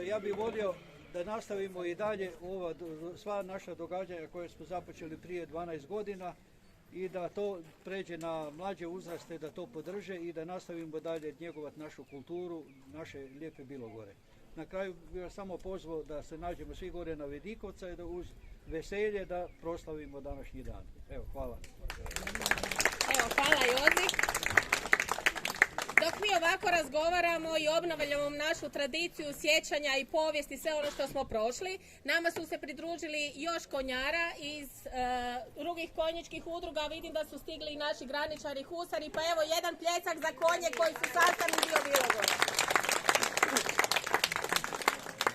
Ja bih volio da nastavimo i dalje sva naša događanja koje smo započeli prije 12 godina i da to pređe na mlađe uzraste, da to podrže i da nastavimo dalje njegovati našu kulturu, naše lijepe Bilogore. Na kraju bih vas samo pozvao da se nađemo svi gore na Vedikovca i da uz veselje da proslavimo današnji dan. Evo, hvala. Evo, hvala Jozi. Dok mi ovako razgovaramo i obnavljamo našu tradiciju sjećanja i povijesti, sve ono što smo prošli, nama su se pridružili još konjara iz drugih konjičkih udruga. Vidim da su stigli i naši graničari, husari, pa evo jedan pljesak za konje koji su sastavni dio Bilogora.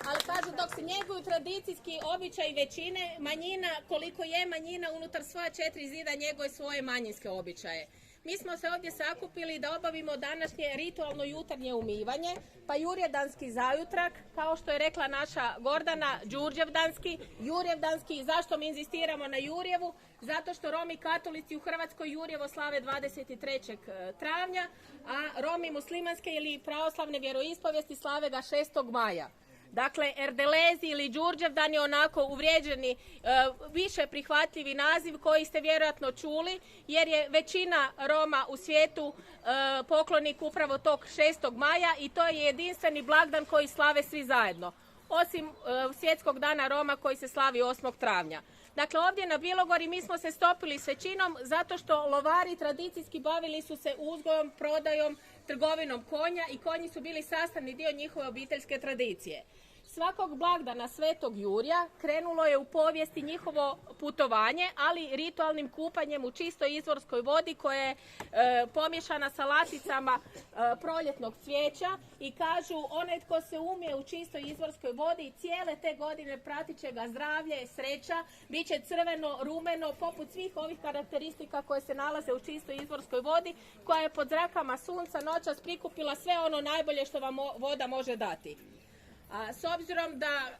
Ali kažu, dok se njeguju tradicijski običaj većine, manjina, koliko je manjina unutar sva 4 zida njeguje svoje manjinske običaje. Mi smo se ovdje sakupili da obavimo današnje ritualno jutarnje umivanje, pa jurjevdanski zajutrak, kao što je rekla naša Gordana, Đurđevdanski, Jurjevdanski. Zašto mi inzistiramo na Jurjevu? Zato što Romi katolici u Hrvatskoj Jurjevo slave 23. travnja, a Romi muslimanske ili pravoslavne vjeroispovijesti slave ga 6. maja. Dakle, Erdelezi ili Đurđevdan je onako uvrijeđeni, više prihvatljivi naziv koji ste vjerojatno čuli, jer je većina Roma u svijetu poklonik upravo tog 6. maja i to je jedinstveni blagdan koji slave svi zajedno, osim svjetskog dana Roma koji se slavi 8. travnja. Dakle, ovdje na Bilogori mi smo se stopili s većinom zato što lovari tradicijski bavili su se uzgojom, prodajom, trgovinom konja i konji su bili sastavni dio njihove obiteljske tradicije. Svakog blagdana Svetog Jurja krenulo je u povijesti njihovo putovanje, ali ritualnim kupanjem u čistoj izvorskoj vodi koja je pomiješana sa laticama proljetnog cvijeća i kažu onaj tko se umije u čistoj izvorskoj vodi cijele te godine pratit će ga zdravlje, sreća, bit će crveno, rumeno, poput svih ovih karakteristika koje se nalaze u čistoj izvorskoj vodi koja je pod zrakama sunca noćas prikupila sve ono najbolje što vam voda može dati. A s obzirom da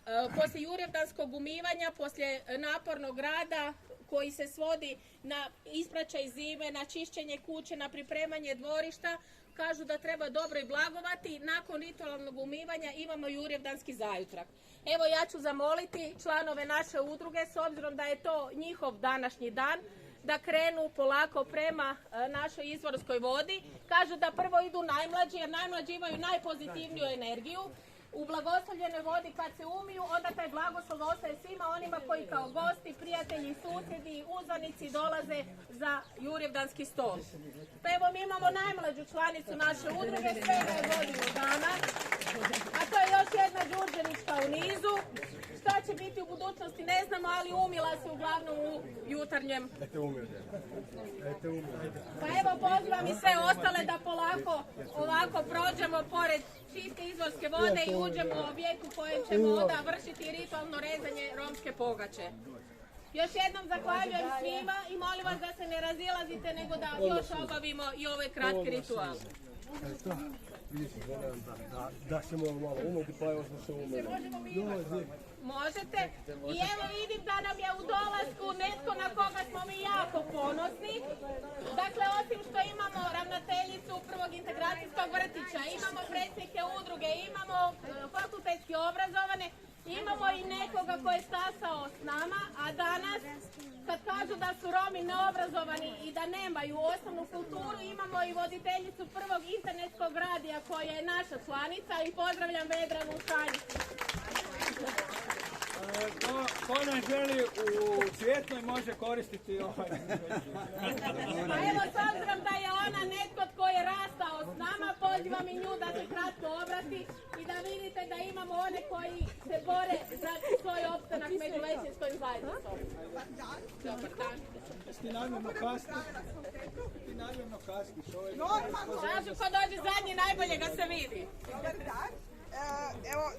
poslije jurjevdanskog umivanja, poslije napornog rada koji se svodi na ispraćaj zime, na čišćenje kuće, na pripremanje dvorišta, kažu da treba dobro i blagovati. Nakon ritualnog umivanja imamo jurjevdanski zajutrak. Evo, ja ću zamoliti članove naše udruge, s obzirom da je to njihov današnji dan, da krenu polako prema našoj izvorskoj vodi. Kažu da prvo idu najmlađi, jer najmlađi imaju najpozitivniju energiju. U blagoslovljenoj vodi kad se umiju, onda taj blagoslov ostaje svima onima koji kao gosti, prijatelji, susjedi, uzvanici dolaze za jurjevdanski stol. Pa evo, mi imamo najmlađu članicu naše udruge, svega je godinu dana, a to je još jedna Đurđevićka u nizu. Šta će biti u budućnosti ne znamo, ali umila se uglavnom u jutarnjem. Pa evo, pozivam i sve ostale da polako ovako prođemo pored čiste izvorske vode i uđemo u objekt u kojem ćemo onda vršiti ritualno rezanje romske pogače. Još jednom zahvaljujem svima i molim vas da se ne razilazite, nego da još obavimo i ovaj kratki ritual. Da se malo umeti, pa evo smo se umeli. Možete. I evo, vidim da nam je u dolasku netko na koga smo mi jako ponosni. Dakle, osim što imamo ravnateljicu prvog integracijskog vrtića, imamo predsjednike udruge, imamo fakultetski obrazovane, imamo i nekoga koji je stasao s nama, a danas kad kažu da su Romi neobrazovani i da nemaju osnovnu kulturu, imamo i voditeljicu prvog internetskog radija koja je naša članica i pozdravljam Vedranu Šaljicu. Ko nam želi u Cvjetnoj može koristiti ovaj. Pa evo, s obzirom da je ona netko tko je rastao s nama, pozivam i nju da se kratko obrati i da vidite da imamo one koji se bore za svoj opstanak među većinskom zajednicom. Dobar dan. Ti namjerno kasni. Ti namjerno kasni. Kažu, ko dođe zadnji, najbolje ga se vidi. Dobar dan. Evo,